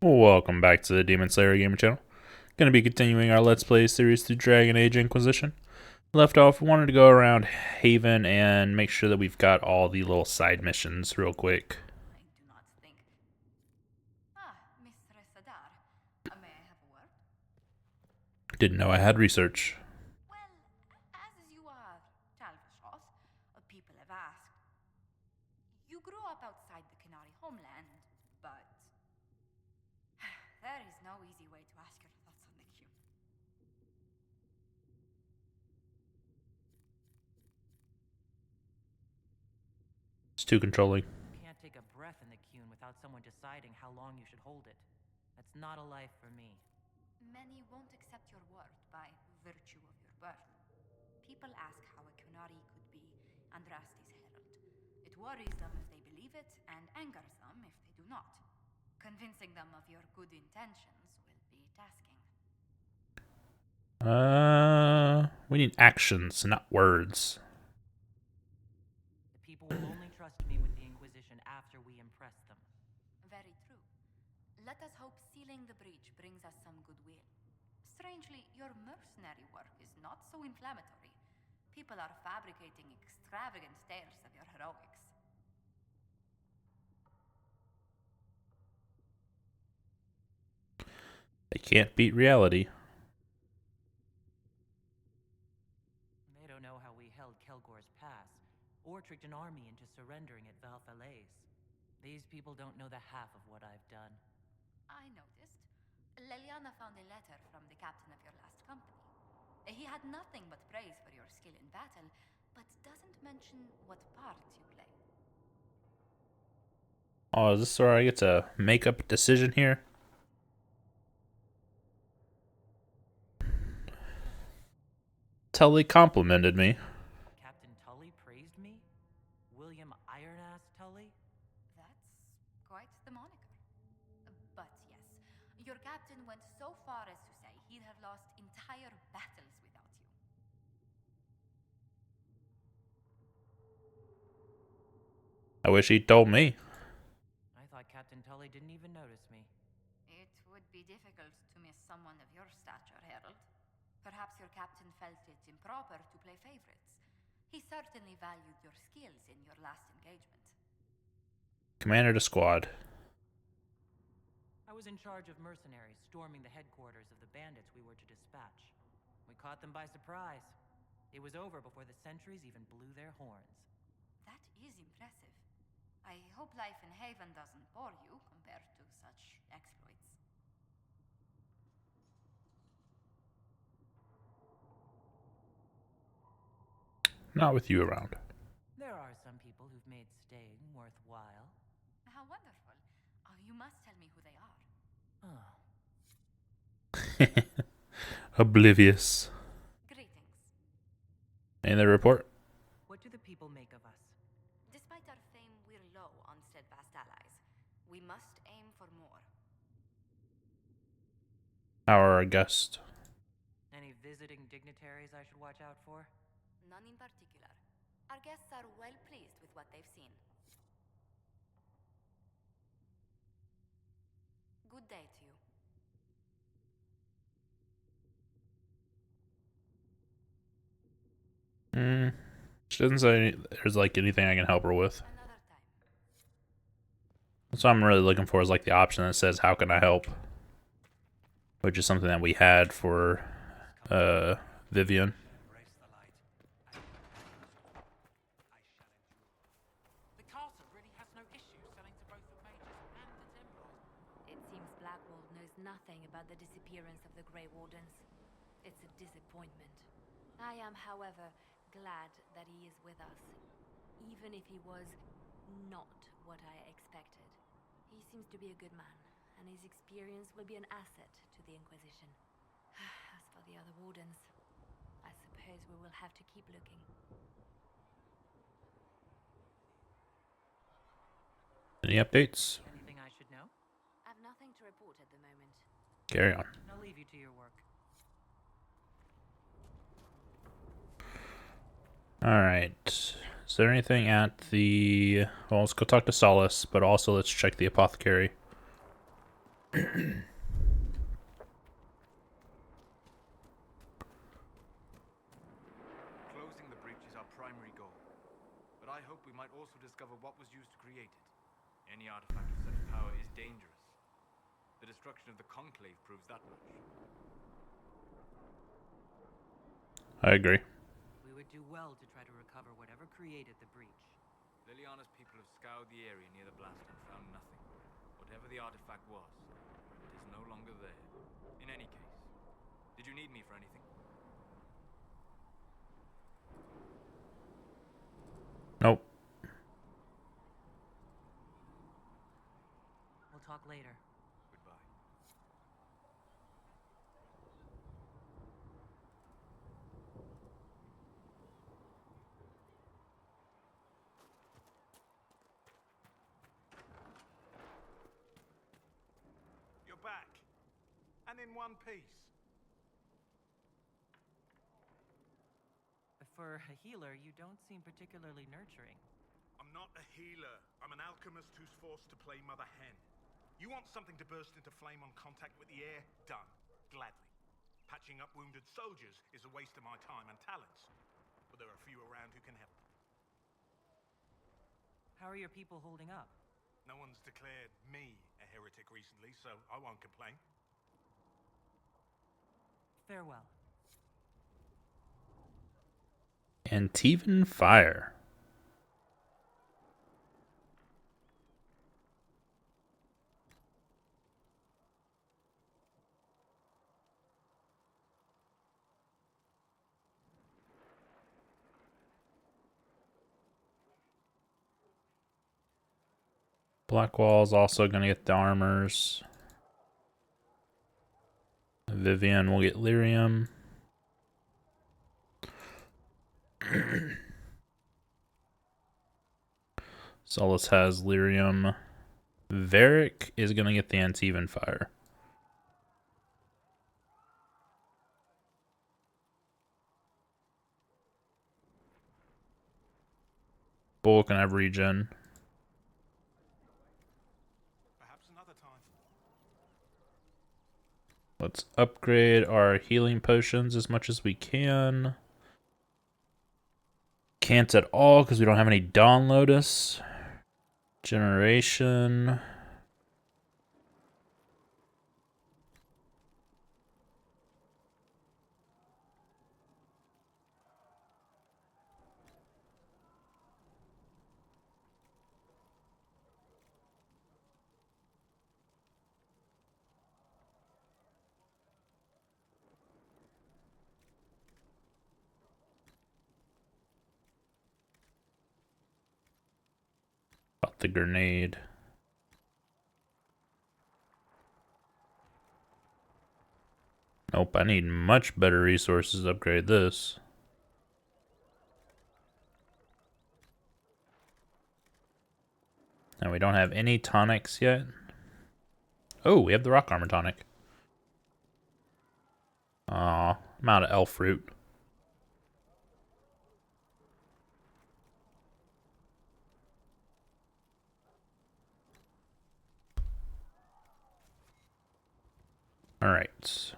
Welcome back to the Demon Slayer Gamer channel. Gonna be continuing our Let's Play series through Dragon Age Inquisition. Left off, wanted to go around Haven and make sure that we've got all the little side missions real quick. I do not think. Mr. Sadar, may I have a word? Didn't know I had research. Well, as you are Talvashos, people have asked. You grew up outside the Canary homeland, but there is no easy way to ask your thoughts on the Q. It's too controlling. You can't take a breath in the Qun without someone deciding how long you should hold it. That's not a life for me. Many won't accept your word by virtue of your birth. People ask how a Kunari could be Andraste's herald. It worries them if they believe it, and angers them if they do not. Convincing them of your good intentions will be tasking. We need actions, not words. The people will only trust me with the Inquisition after we impress them. Very true. Let us hope sealing the breach brings us some goodwill. Strangely, your mercenary work is not so inflammatory. People are fabricating extravagant tales of your heroics. They can't beat reality. They don't know how we held Kelgor's pass, or tricked an army into surrendering at Valfalaise. These people don't know the half of what I've done. I noticed. Leliana found a letter from the captain of your last company. He had nothing but praise for your skill in battle, but doesn't mention what part you play. Oh, is this where I get to make up a decision here? Tully complimented me. Captain Tully praised me? William Ironass Tully? That's quite the moniker. But yes, your captain went so far as to say he'd have lost entire battles without you. I wish he'd told me. I thought Captain Tully didn't even notice me. It would be difficult to miss someone of your stature, Herald. Perhaps your captain felt it improper to play favorites. He certainly valued your skills in your last engagement. Commander to squad. I was in charge of mercenaries storming the headquarters of the bandits we were to dispatch. We caught them by surprise. It was over before the sentries even blew their horns. That is impressive. I hope life in Haven doesn't bore you compared to such exploits. Not with you around. There are some people who've made staying worthwhile. How wonderful. You must tell me who they are. Oh. Oblivious. Greetings. Any other report? What do the people make of us? Despite our fame, we're low on steadfast allies. We must aim for more. Our guest. Any visiting dignitaries I should watch out for? None in particular. Our guests are well pleased with what they've seen. Good day to you. She doesn't say there's like anything I can help her with. Another time. That's what I'm really looking for is like the option that says how can I help? Which is something that we had for Vivian. The castle really has no issue selling to both the mages and the Templars. It seems Blackwall knows nothing about the disappearance of the Grey Wardens. It's a disappointment. I am, however, glad that he is with us, even if he was not what I expected. He seems to be a good man, and his experience will be an asset to the Inquisition. As for the other Wardens, I suppose we will have to keep looking. Any updates? Anything I should know? I've nothing to report at the moment. Carry on. I'll leave you to your work. Alright. Is there anything at the... Well, let's go talk to Solace, but also let's check the apothecary. Closing the breach is our primary goal, but I hope we might also discover what was used to create it. Any artifact of such power is dangerous. The destruction of the Conclave proves that much. I agree. We would do well to try to recover whatever created the breach. Liliana's people have scoured the area near the blast and found nothing. Whatever the artifact was, it is no longer there. In any case, did you need me for anything? Nope. We'll talk later. Goodbye. You're back. And in one piece. For a healer, you don't seem particularly nurturing. I'm not a healer. I'm an alchemist who's forced to play Mother Hen. You want something to burst into flame on contact with the air? Done. Gladly. Patching up wounded soldiers is a waste of my time and talents. But there are a few around who can help. How are your people holding up? No one's declared me a heretic recently, so I won't complain. Farewell. Antivan fire. Blackwall's also going to get the armors. Vivian will get lyrium. Solus has lyrium. Varric is going to get the Antivan fire. Bull can have regen. Perhaps another time. Let's upgrade our healing potions as much as we can. Can't at all because we don't have any Dawn Lotus. Generation. About the grenade. Nope, I need much better resources to upgrade this. And we don't have any tonics yet. Oh, we have the rock armor tonic. Aw, I'm out of elf fruit. Alright.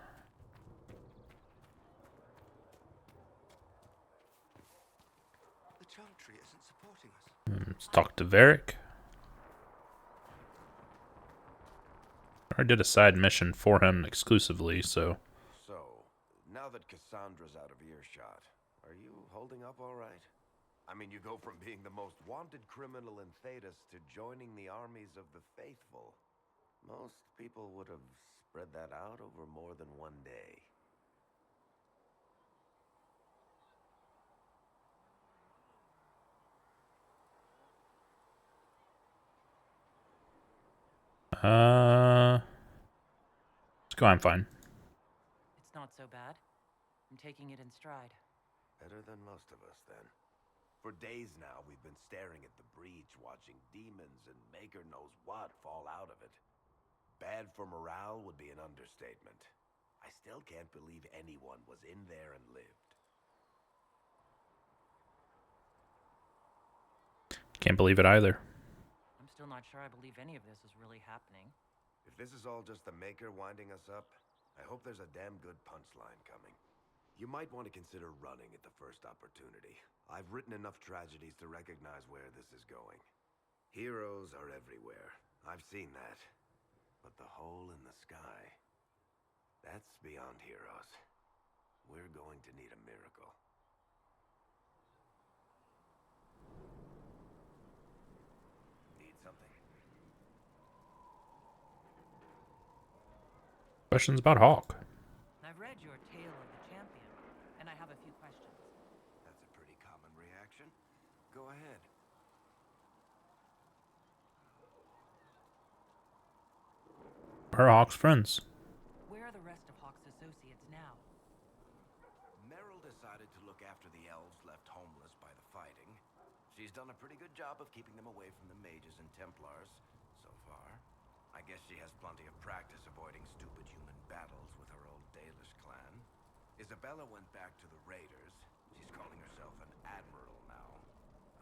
The Chantry isn't supporting us. Let's talk to Varric. I did a side mission for him exclusively, so... So, now that Cassandra's out of earshot, are you holding up all right? I mean, you go from being the most wanted criminal in Thedas to joining the armies of the faithful. Most people would have spread that out over more than one day. Let's go, I'm fine. It's not so bad. I'm taking it in stride. Better than most of us, then. For days now, we've been staring at the breach, watching demons and maker knows what fall out of it. Bad for morale would be an understatement. I still can't believe anyone was in there and lived. Can't believe it either. I'm still not sure I believe any of this is really happening. If this is all just the Maker winding us up, I hope there's a damn good punchline coming. You might want to consider running at the first opportunity. I've written enough tragedies to recognize where this is going. Heroes are everywhere. I've seen that. But the hole in the sky, that's beyond heroes. We're going to need a miracle. Need something? Questions about Hawk. I've read your Tale of the Champion, and I have a few questions. That's a pretty common reaction. Go ahead. Where are Hawk's friends? Where are the rest of Hawk's associates now? Merrill decided to look after the elves left homeless by the fighting. She's done a pretty good job of keeping them away from the mages and Templars, so far. I guess she has plenty of practice avoiding stupid human battles with her old Dalish clan. Isabella went back to the Raiders. She's calling herself an admiral now.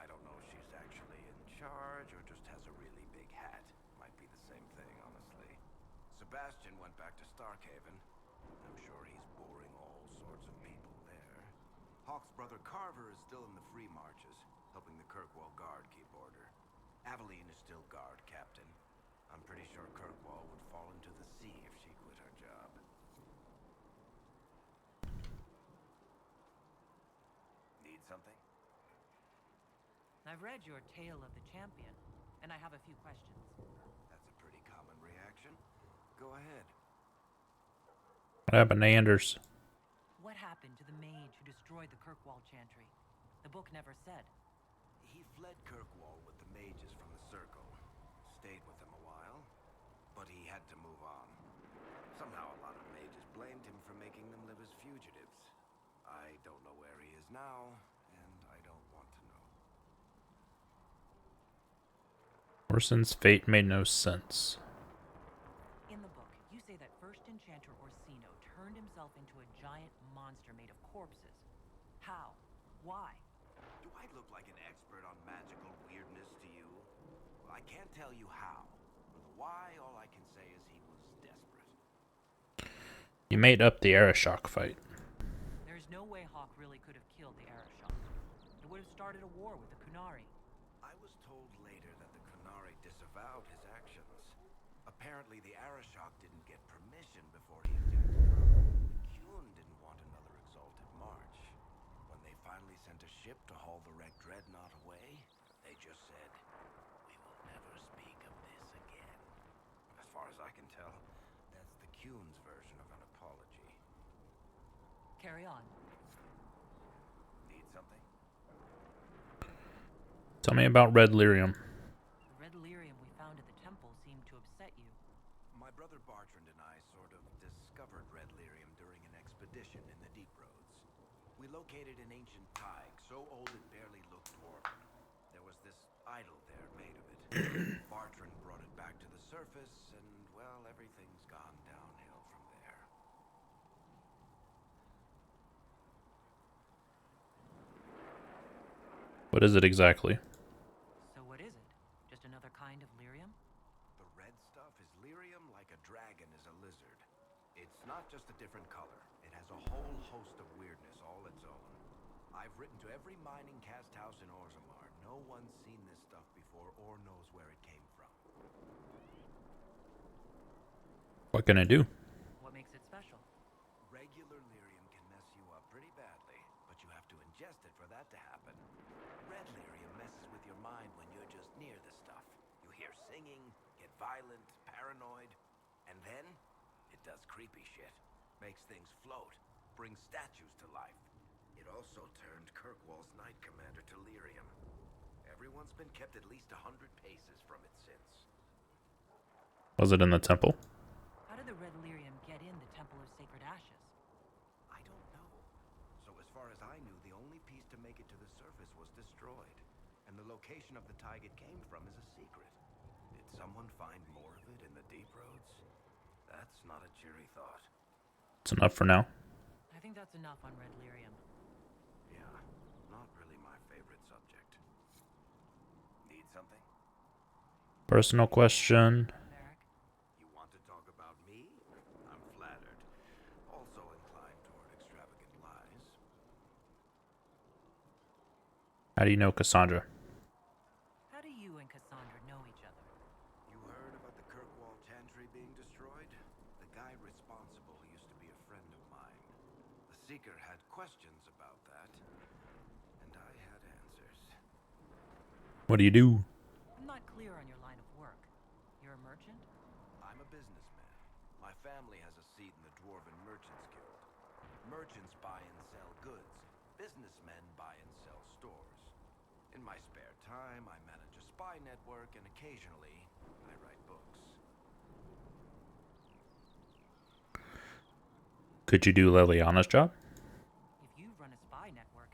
I don't know if she's actually in charge or just has a really big hat. Might be the same thing, honestly. Sebastian went back to Starkhaven. I'm sure he's boring all sorts of people there. Hawk's brother Carver is still in the Free Marches, helping the Kirkwall Guard keep order. Aveline is still guard captain. I'm pretty sure Kirkwall would fall into the sea if she quit her job. Need something? I've read your Tale of the Champion, and I have a few questions. That's a pretty common reaction. Go ahead. What happened to Anders? What happened to the mage who destroyed the Kirkwall Chantry? The book never said. He fled Kirkwall with the mages from the Circle. Stayed with them a while, but he had to move on. Somehow a lot of mages blamed him for making them live as fugitives. I don't know where he is now, and I don't want to know. Orson's fate made no sense. In the book, you say that first enchanter Orsino turned himself into a giant monster made of corpses. How? Why? Do I look like an expert on magical weirdness to you? Well, I can't tell you how. For the why, all I can say is he was desperate. You made up the Arashok fight. There's no way Hawk really could have killed the Arashok. It would have started a war with the Kunari. I was told later that the Kunari disavowed his actions. Apparently, the Arashok didn't get permission before he attacked them. The Qun didn't want another exalted march. When they finally sent a ship to haul the wrecked dreadnought away, they just said, "We will never speak of this again." As far as I can tell, that's the Qun's version of an apology. Carry on. Need something? Tell me about Red Lyrium. The red lyrium we found at the temple seemed to upset you. My brother Bartrand and I sort of discovered Red Lyrium during an expedition in the Deep Roads. We located an ancient thaig, so old it barely looked dwarven. There was this idol there made of it. Bartrand brought it back to the surface, and, well, everything's gone downhill from there. What is it exactly? So what is it? Just another kind of lyrium? The red stuff is lyrium like a dragon is a lizard. It's not just a different color. It has a whole host of weirdness all its own. I've written to every mining cast house in Orzammar. No one's seen this stuff before or knows where it came from. What can I do? What makes it special? Regular lyrium can mess you up pretty badly, but you have to ingest it for that to happen. Red lyrium messes with your mind when you're just near the stuff. You hear singing, get violent, paranoid, and then it does creepy shit. Makes things float, brings statues to life. It also turned Kirkwall's Knight Commander to lyrium. Everyone's been kept at least 100 paces from it since. Was it in the temple? How did the red lyrium get in the Temple of Sacred Ashes? I don't know. So as far as I knew, the only piece to make it to the surface was destroyed. And the location of the thaig it came from is a secret. Did someone find more of it in the Deep Roads? That's not a cheery thought. It's enough for now. I think that's enough on red lyrium. Yeah, not really my favorite subject. Need something? Personal question. Merrick? You want to talk about me? I'm flattered. Also inclined toward extravagant lies. How do you know Cassandra? How do you and Cassandra know each other? You heard about the Kirkwall Chantry being destroyed? The guy responsible used to be a friend of mine. The Seeker had questions about that, and I had answers. What do you do? I'm not clear on your line of work. You're a merchant? I'm a businessman. My family has a seat in the Dwarven Merchants Guild. Merchants buy and sell goods. Businessmen buy and sell stores. In my spare time, I manage a spy network, and occasionally, I write books. Could you do Liliana's job? If you run a spy network,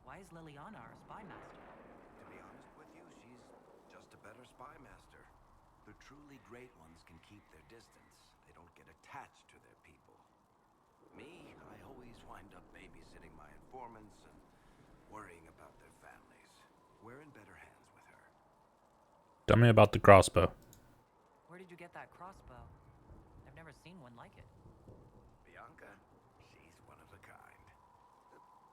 why is Liliana our spy master? To be honest with you, she's just a better spy master. The truly great ones can keep their distance. They don't get attached to their people. Me, I always wind up babysitting my informants and worrying about their families. We're in better hands with her. Tell me about the crossbow. Where did you get that crossbow? I've never seen one like it. Bianca, she's one of a kind.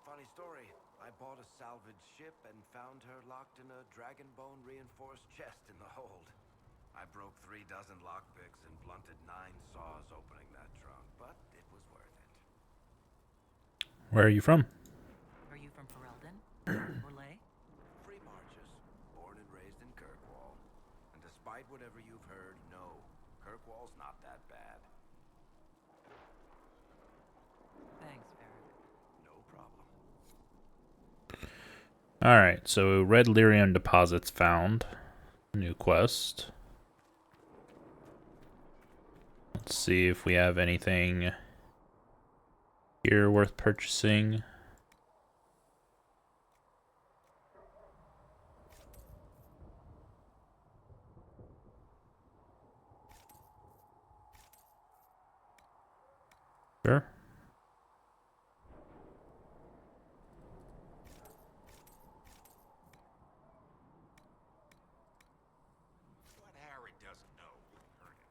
Funny story, I bought a salvaged ship and found her locked in a dragon bone reinforced chest in the hold. I broke 3 dozen lockpicks and blunted 9 saws opening that trunk, but it was worth it. Where are you from? Are you from Ferelden? Or Lay? Free marches, born and raised in Kirkwall. And despite whatever you've heard, no, Kirkwall's not that bad. Thanks, Varric. No problem. Alright, so red lyrium deposits found. New quest. Let's see if we have anything here worth purchasing. Sure. What Harry doesn't know will hurt him.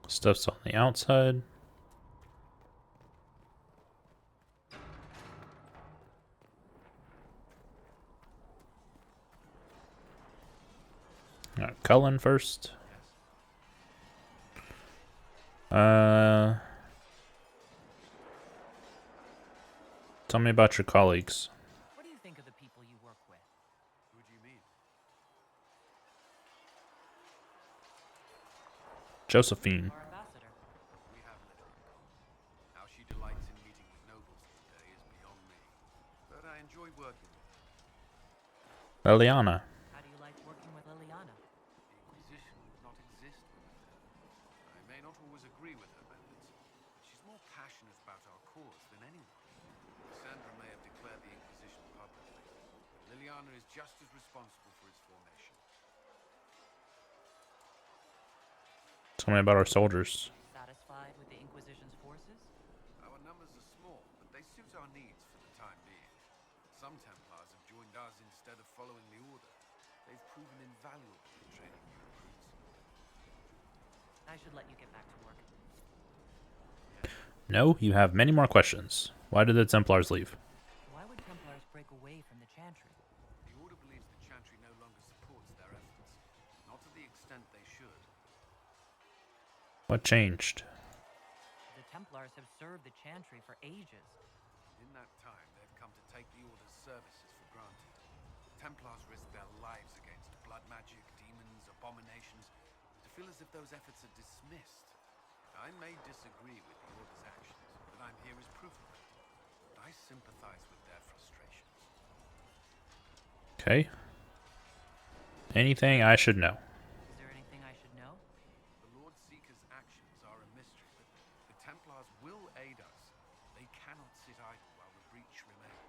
Stuff's on the outside. Cullen first. Tell me about your colleagues. What do you think of the people you work with? Who do you mean? Josephine. Our ambassador. We have little in common. How she delights in meeting with nobles today is beyond me. But I enjoy working with her. Liliana. How do you like working with Liliana? The Inquisition would not exist without her. I may not always agree with her methods, but she's more passionate about our cause than anyone. Cassandra may have declared the Inquisition publicly, but Liliana is just as responsible for its formation. Tell me about our soldiers. Satisfied with the Inquisition's forces? Our numbers are small, but they suit our needs for the time being. Some Templars have joined us instead of following the Order. They've proven invaluable in training new recruits. I should let you get back to work. No, you have many more questions. Why did the Templars leave? Why would Templars break away from the Chantry? The Order believes the Chantry no longer supports their efforts. Not to the extent they should. What changed? The Templars have served the Chantry for ages. In that time, they've come to take the Order's services for granted. Templars risk their lives against blood magic, demons, abominations, to feel as if those efforts are dismissed. I may disagree with the Order's actions, but I'm here as proof of it. I sympathize with their frustrations. Okay. Anything I should know? Is there anything I should know? The Lord Seeker's actions are a mystery, but the Templars will aid us. They cannot sit idle while the breach remains.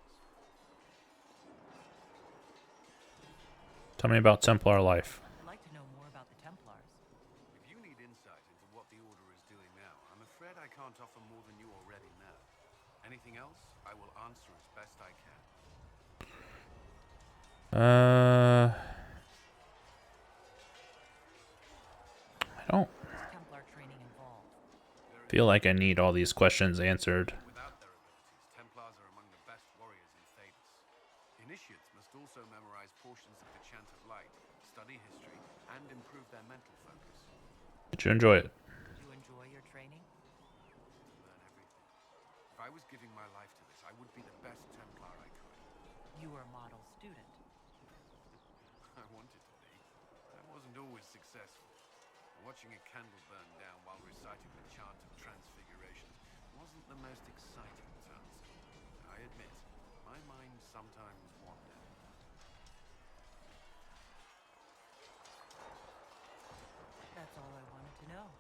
Tell me about Templar life. I'd like to know more about the Templars. If you need insight into what the Order is doing now, I'm afraid I can't offer more than you already know. Anything else, I will answer as best I can. Feel like I need all these questions answered. Without their abilities, Templars are among the best warriors in Thedas. Initiates must also memorize portions of the Chant of Light, study history, and improve their mental focus. Did you enjoy it? Did you enjoy your training? Learn everything. If I was giving my life to this, I would be the best Templar I could. You were a model student. I wanted to be. I wasn't always successful. Watching a candle burn down while reciting the chant of transfiguration wasn't the most exciting task. I admit, my mind sometimes wandered. That's all I wanted to know.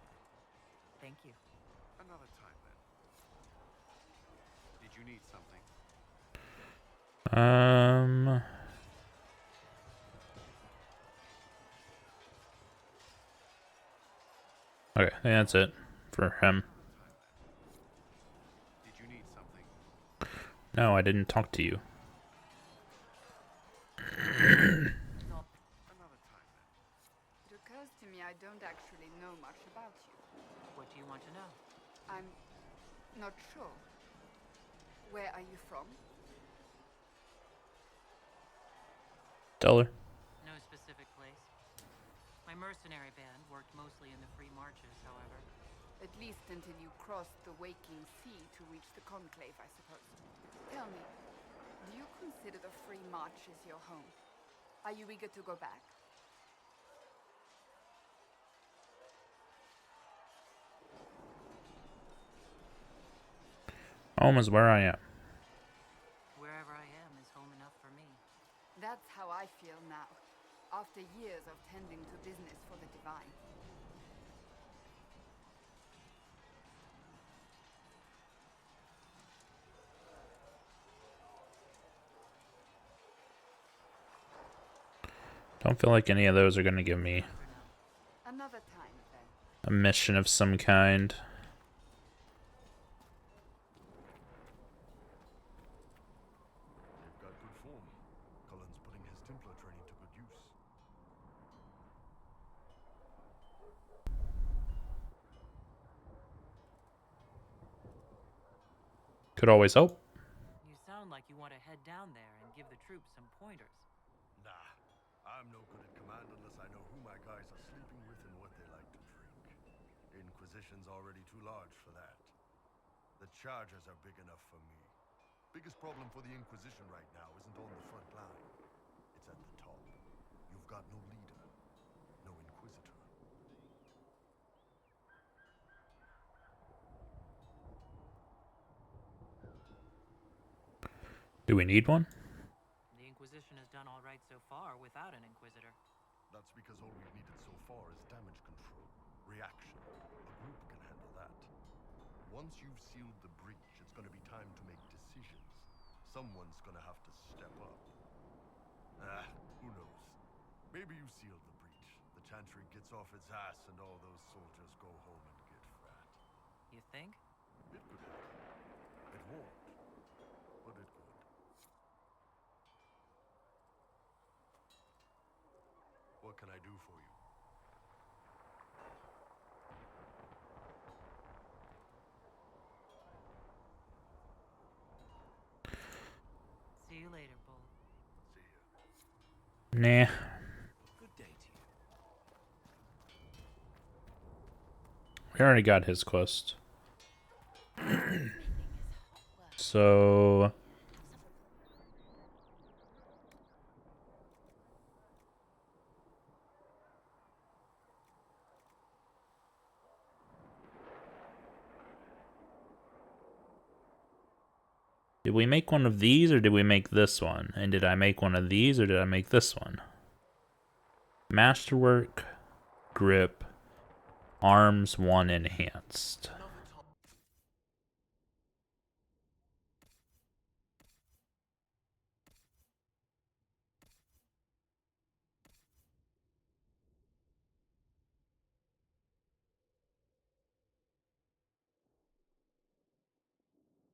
Thank you. Another time then. Did you need something? Okay, that's it for him. Did you need something? No, I didn't talk to you. Another time then. It occurs to me I don't actually know much about you. What do you want to know? I'm not sure. Where are you from? Tell her. No specific place. My mercenary band worked mostly in the free marches, however. At least until you crossed the waking sea to reach the conclave, I suppose. Tell me, do you consider the free marches your home? Are you eager to go back? Home is where I am. Wherever I am is home enough for me. That's how I feel now, after years of tending to business for the divine. Don't feel like any of those are going to give me Another time, then. a mission of some kind. They've got good form. Cullen's putting his Templar training to good use. Could always hope. You sound like you want to head down there and give the troops some pointers. Nah, I'm no good at command unless I know who my guys are sleeping with and what they like to drink. Inquisition's already too large for that. The chargers are big enough for me. Biggest problem for the Inquisition right now isn't on the front line. It's at the top. You've got no leader, no Inquisitor. Do we need one? The Inquisition has done all right so far without an Inquisitor. That's because all we've needed so far is damage control, reaction. A group can handle that. Once you've sealed the breach, it's gonna be time to make decisions. Someone's gonna have to step up. Who knows? Maybe you sealed the breach. The Chantry gets off its ass and all those soldiers go home and get fat. You think? It could happen. It won't, but it could. What can I do for you? See you later, Bull. See ya. Nah. Good day to you. We already got his quest. So... did we make one of these or did we make this one? And did I make one of these or did I make this one? Masterwork, grip, arms 1 enhanced.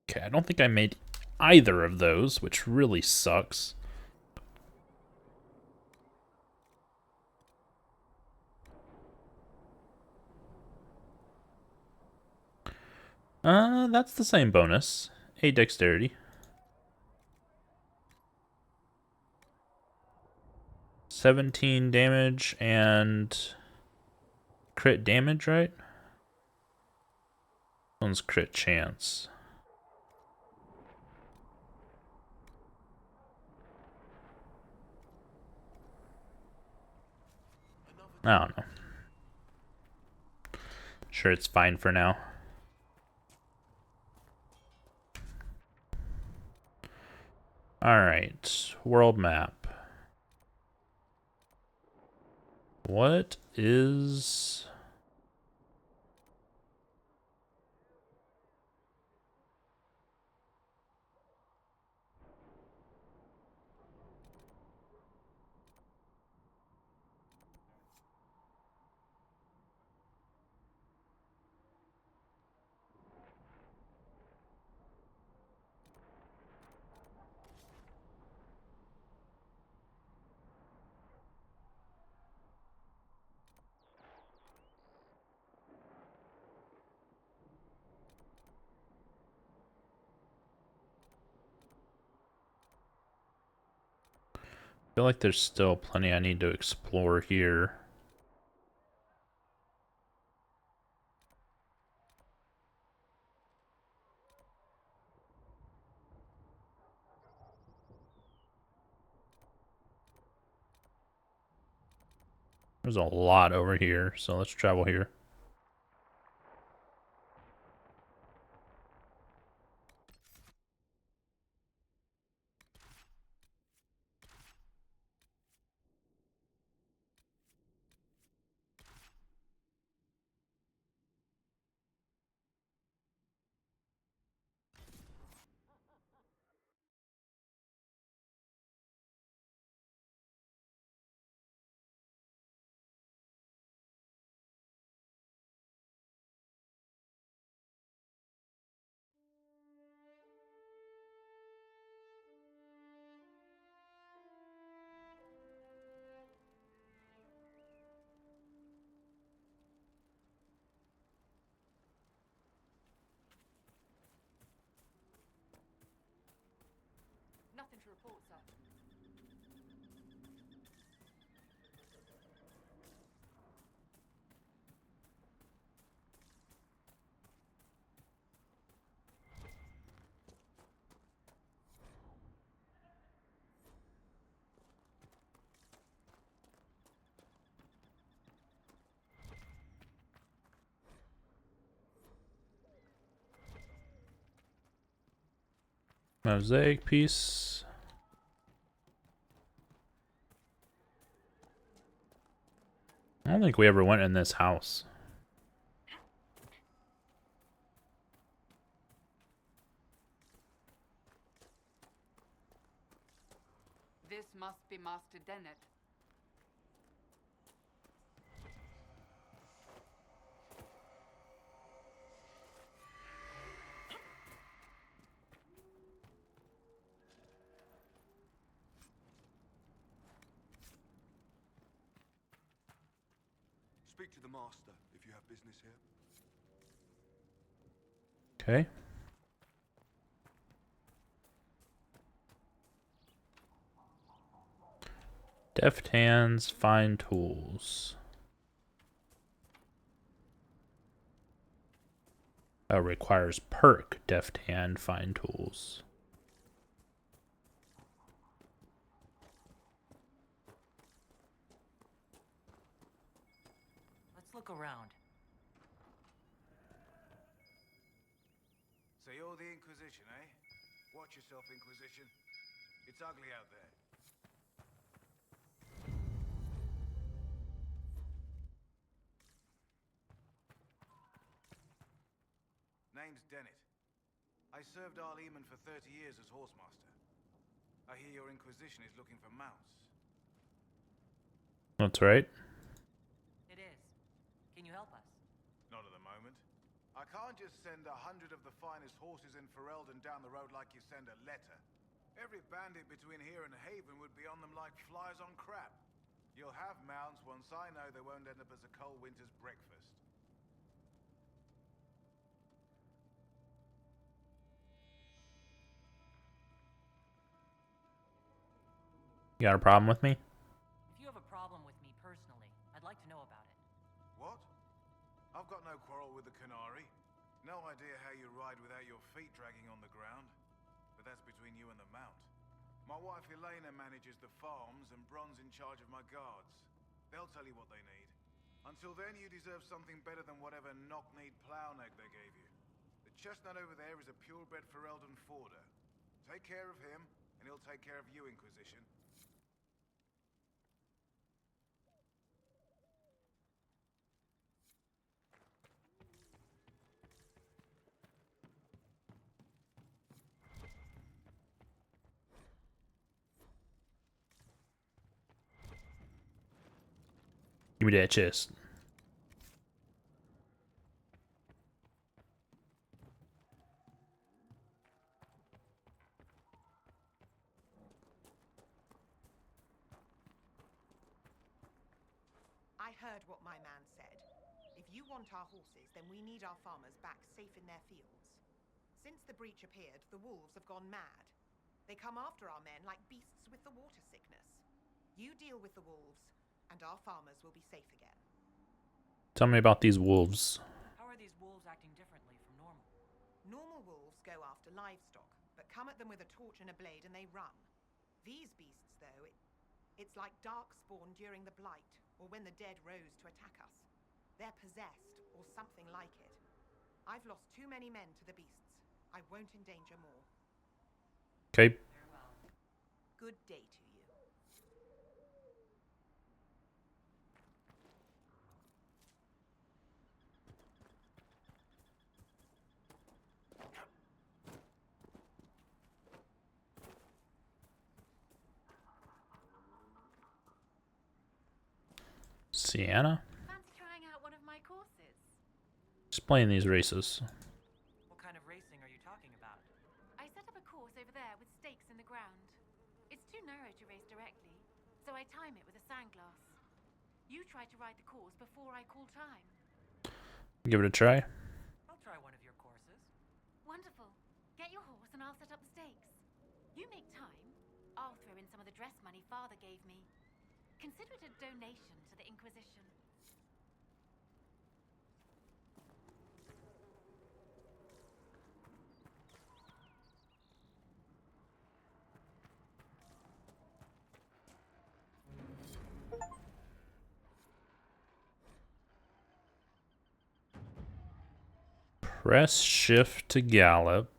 Okay, I don't think I made either of those, which really sucks. That's the same bonus. 8 dexterity. 17 damage and crit damage, right? One's crit chance. I don't know. Sure, it's fine for now. Alright, world map. What is... I feel like there's still plenty I need to explore here. There's a lot over here, so let's travel here. Nothing to report, sir. Mosaic piece. I don't think we ever went in this house. This must be Master Dennett. Speak to the master if you have business here. Okay. Deft hands, fine tools. Requires perk, deft hand, fine tools. Let's look around. So you're the Inquisition, eh? Watch yourself, Inquisition. It's ugly out there. Name's Dennett. I served Arleman for 30 years as Horsemaster. I hear your Inquisition is looking for mounts. That's right. It is. Can you help us? Not at the moment. I can't just send 100 of the finest horses in Ferelden down the road like you send a letter. Every bandit between here and Haven would be on them like flies on crap. You'll have mounts once I know they won't end up as a cold winter's breakfast. You got a problem with me? If you have a problem with me personally, I'd like to know about it. What? I've got no quarrel with the Canary. No idea how you ride without your feet dragging on the ground. But that's between you and the Mount. My wife Elena manages the farms and Bron's in charge of my guards. They'll tell you what they need. Until then, you deserve something better than whatever knock-kneed plow nag they gave you. The chestnut over there is a purebred Ferelden Forder. Take care of him, and he'll take care of you, Inquisition. Give me that chest. I heard what my man said. If you want our horses, then we need our farmers back safe in their fields. Since the breach appeared, the wolves have gone mad. They come after our men like beasts with the water sickness. You deal with the wolves, and our farmers will be safe again. Tell me about these wolves. How are these wolves acting differently from normal? Normal wolves go after livestock, but come at them with a torch and a blade and they run. These beasts, though, it's like darkspawn during the Blight, or when the dead rose to attack us. They're possessed, or something like it. I've lost too many men to the beasts. I won't endanger more. Okay. Good day to you. Sienna? Fancy trying out one of my courses? Explain these races. What kind of racing are you talking about? I set up a course over there with stakes in the ground. It's too narrow to race directly, so I time it with a sandglass. You try to ride the course before I call time. Give it a try. I'll try one of your courses. Wonderful. Get your horse and I'll set up the stakes. You make time. I'll throw in some of the dress money Father gave me. Consider it a donation to the Inquisition. Press shift to gallop.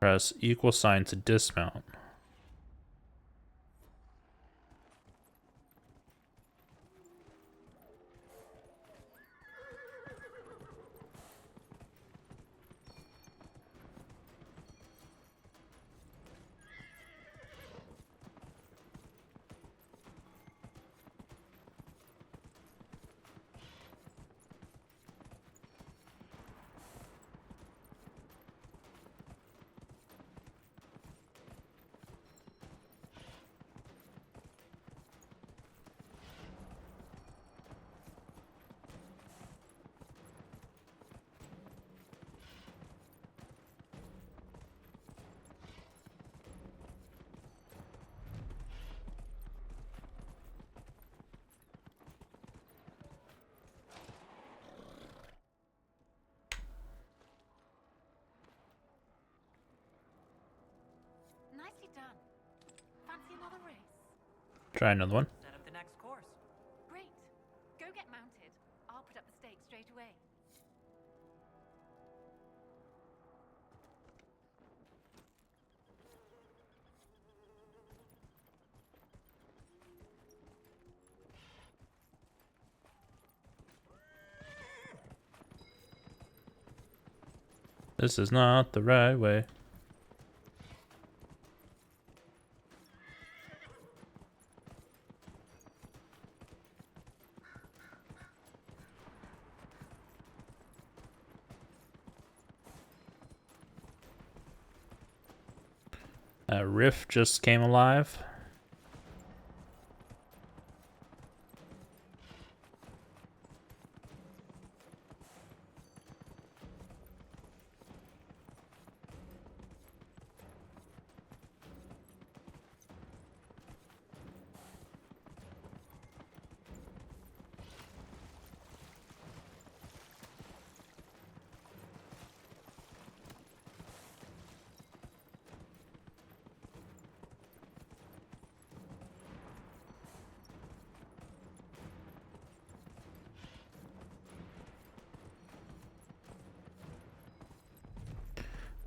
Press equal sign to dismount. Nicely done. Fancy another race? Try another one. Set up the next course. Great. Go get mounted. I'll put up the stakes straight away. This is not the right way. That rift just came alive.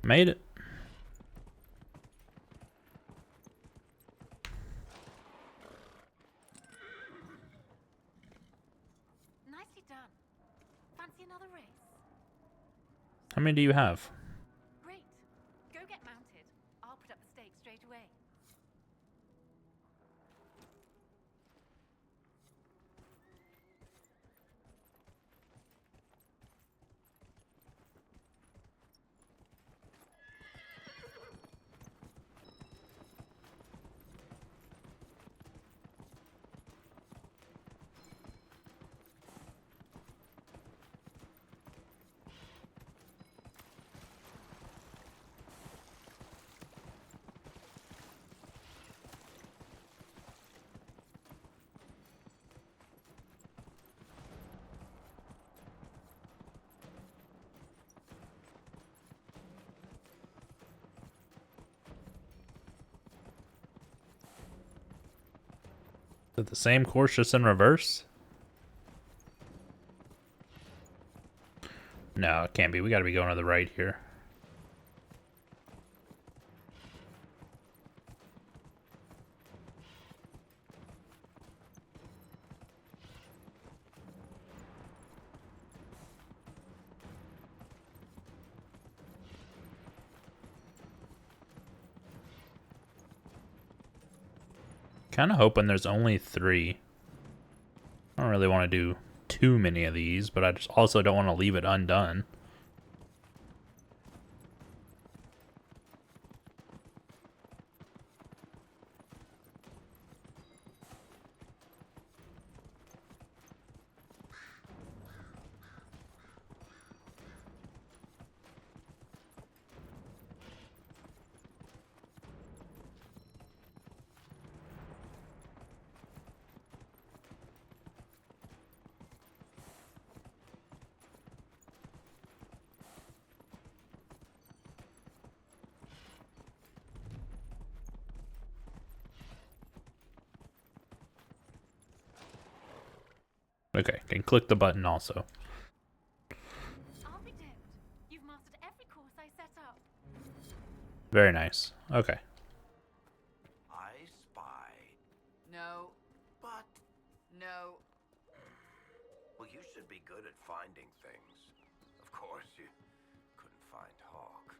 Made it. Nicely done. Fancy another race? How many do you have? Great. Go get mounted. I'll put up the stakes straight away. Is it the same course, just in reverse? No, it can't be. We gotta be going to the right here. Kind of hoping there's only 3. I don't really want to do too many of these, but I just also don't want to leave it undone. Okay, can click the button also. I'll be damned. You've mastered every course I set up. Very nice. Okay. I spy. No. But, No. well, you should be good at finding things. Of course, you couldn't find Hawk.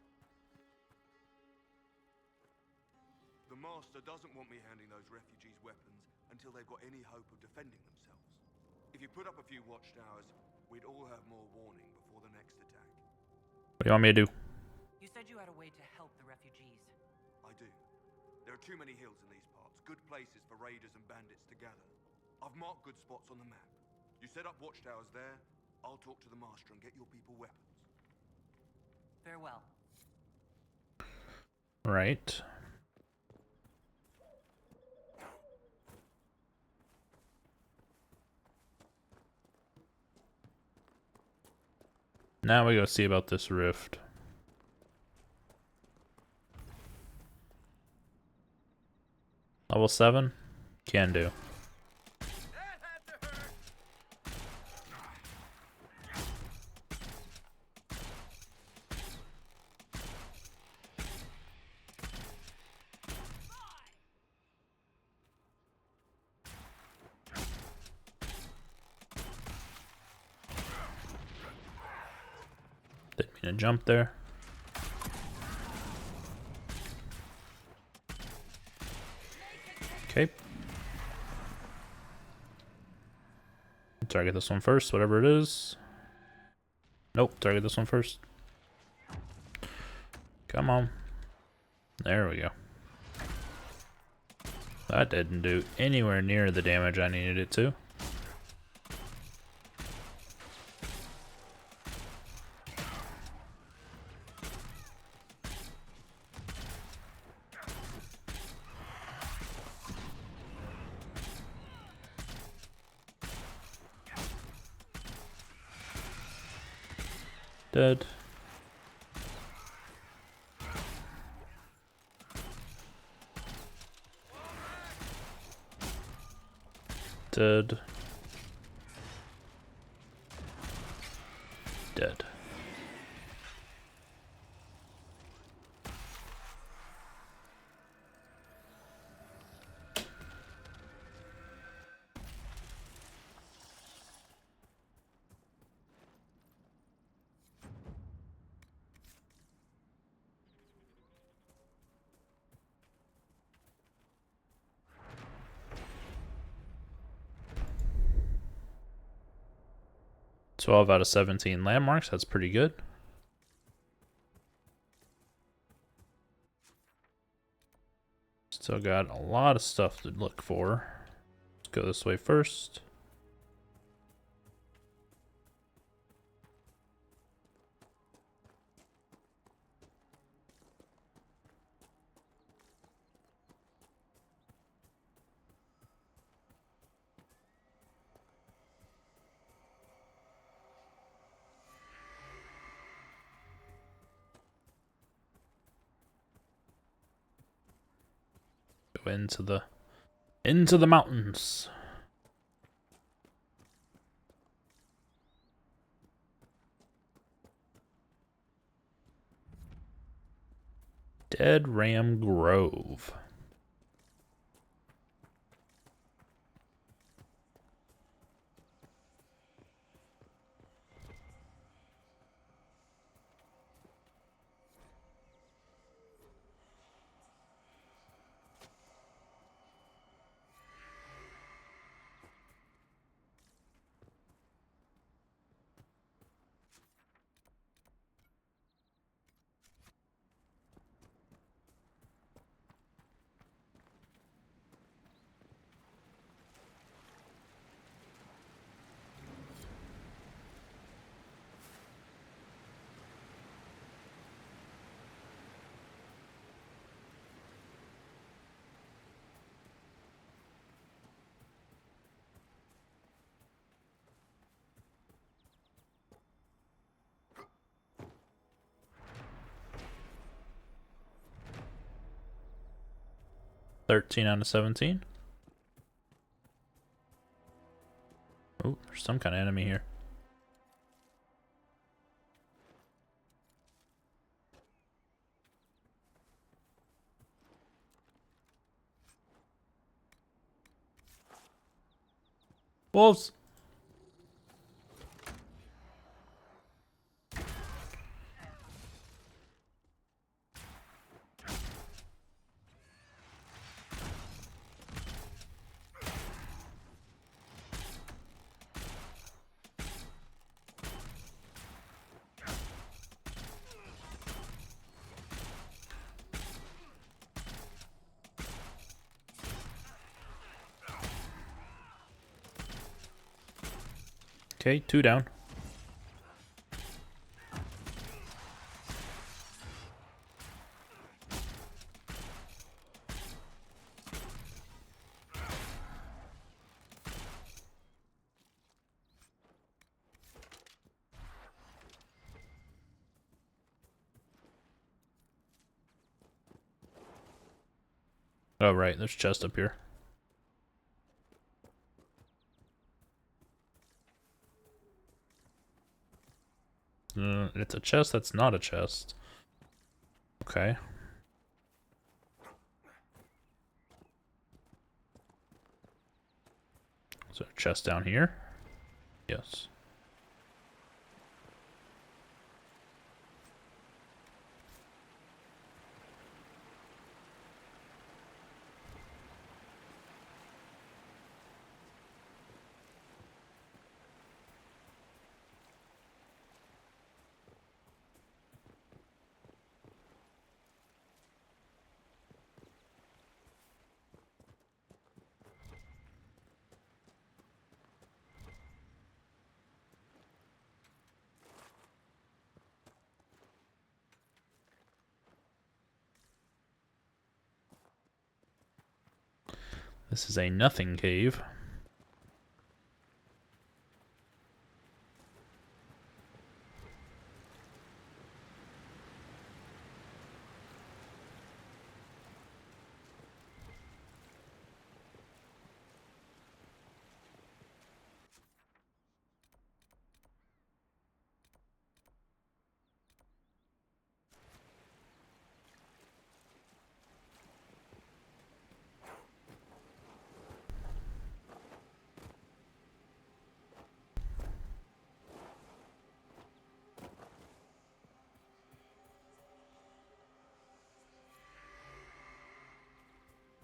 The Master doesn't want me handing those refugees weapons until they've got any hope of defending themselves. If you put up a few watchtowers, we'd all have more warning before the next attack. What do you want me to do? You said you had a way to help the refugees. I do. There are too many hills in these parts, good places for raiders and bandits to gather. I've marked good spots on the map. You set up watchtowers there, I'll talk to the Master and get your people weapons. Farewell. Right. Now we go see about this rift. Level 7? Can do. Didn't mean to jump there. Okay. Target this one first, whatever it is. Nope, target this one first. Come on. There we go. That didn't do anywhere near the damage I needed it to. Dead. Dead. Dead. 12 out of 17 landmarks. That's pretty good. Still got a lot of stuff to look for. Let's go this way first. Go into the mountains. Dead Ram Grove. $13 out of 17. Oh, there's some kind of enemy here. Wolves! Okay, 2 down. Oh, right, there's a chest up here. It's a chest that's not a chest. Okay. Is there a chest down here? Yes. This is a nothing cave.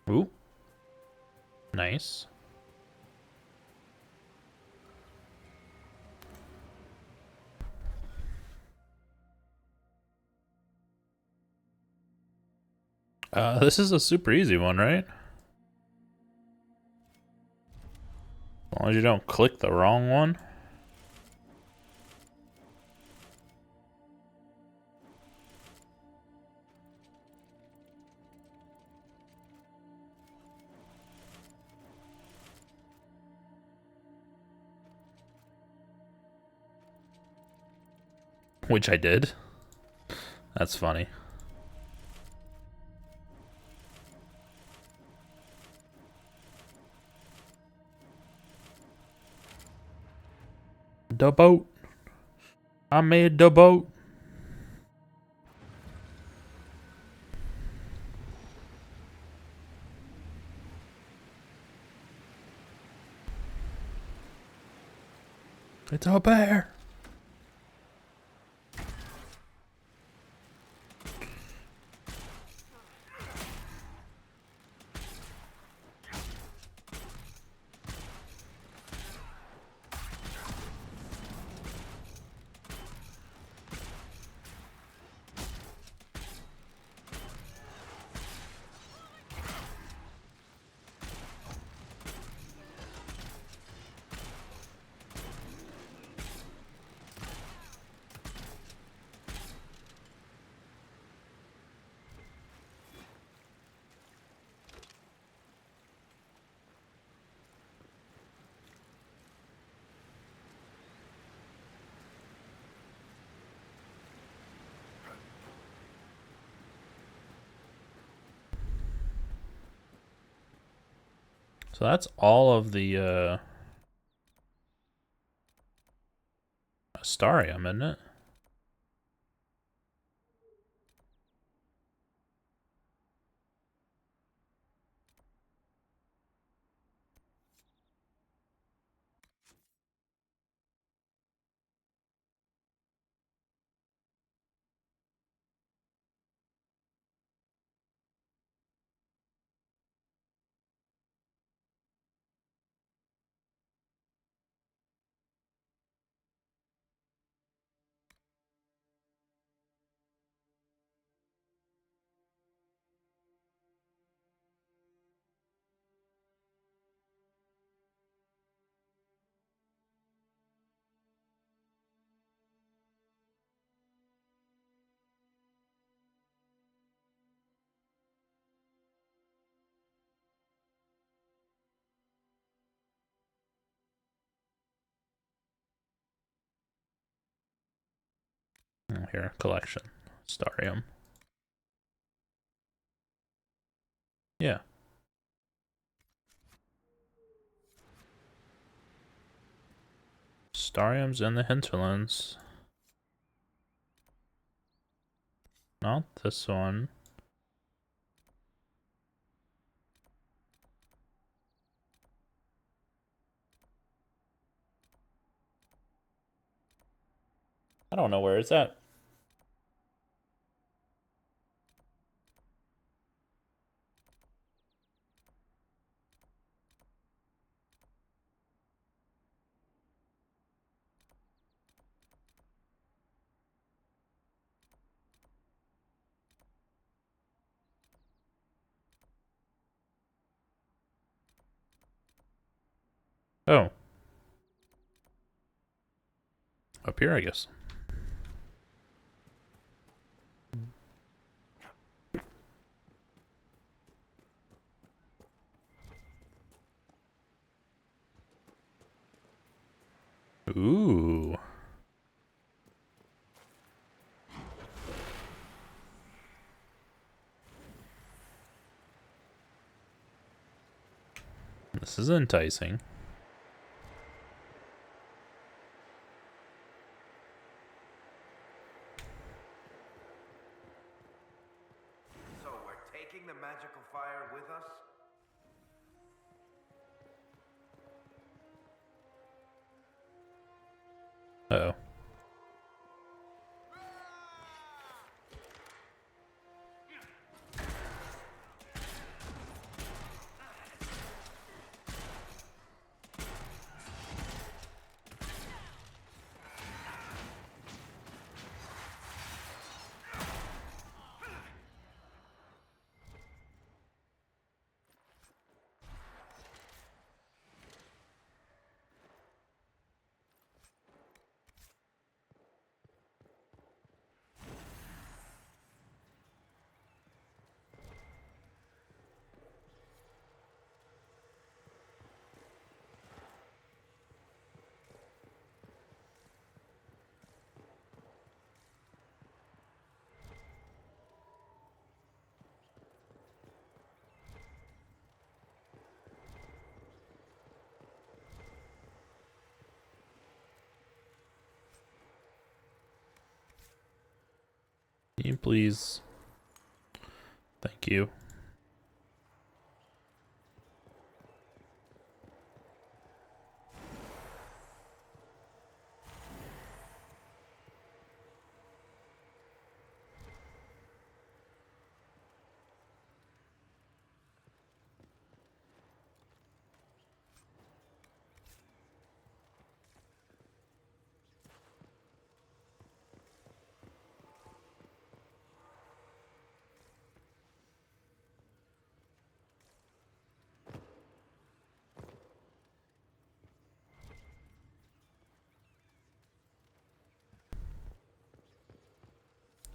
Ooh. Nice. This is a super easy one, right? As long as you don't click the wrong one. Which I did. That's funny. The boat. I made the boat. It's a bear. So that's all of the Astarium, isn't it? Here, collection. Astarium. Yeah. Astarium's in the hinterlands. Not this one. I don't know where it's at. Oh. Up here, I guess. Ooh. This is enticing. So we're taking the magical fire with us? Uh-oh. Can you please? Thank you.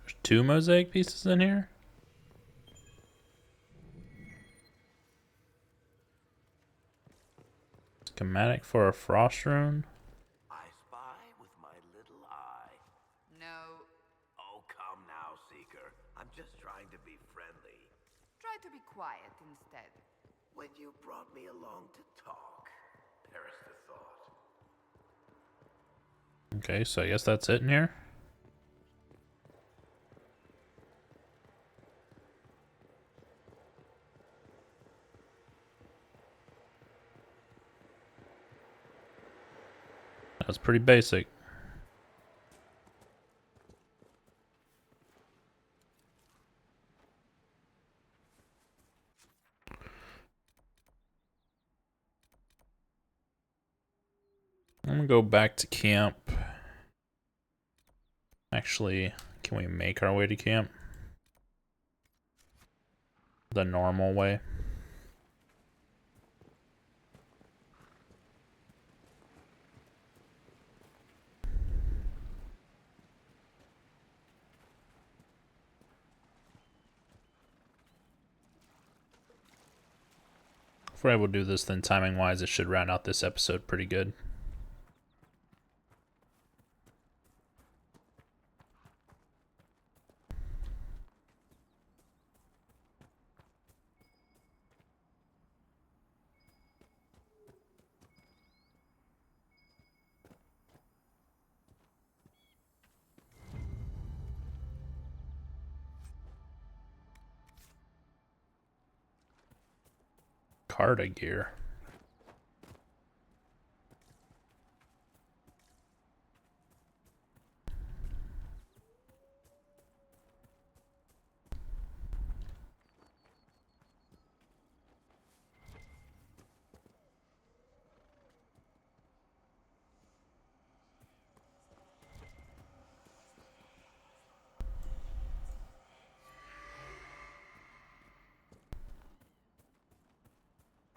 There's 2 mosaic pieces in here. Schematic for a frost rune. I spy with my little eye. No. Oh, come now, Seeker. I'm just trying to be friendly. Try to be quiet instead. When you brought me along to talk, perish the thought. Okay, so I guess that's it in here. That's pretty basic. I'm gonna go back to camp. Actually, can we make our way to camp? The normal way. If we're able to do this, then timing wise, it should round out this episode pretty good. Carta gear.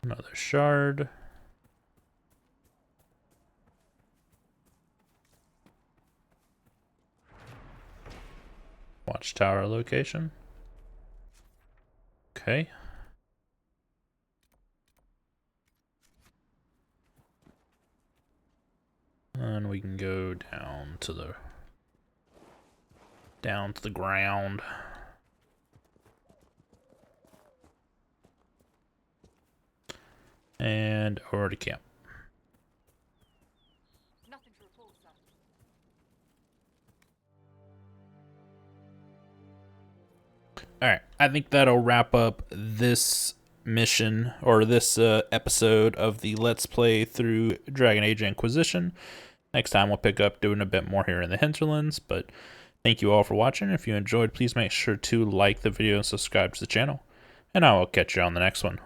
Another shard. Watchtower location. Okay. And we can go down to the ground. And over to camp. Nothing to report, sir. Alright, I think that'll wrap up this mission, or this episode of the Let's Play through Dragon Age Inquisition. Next time we'll pick up doing a bit more here in the hinterlands, but thank you all for watching. If you enjoyed, please make sure to like the video and subscribe to the channel, and I will catch you on the next one.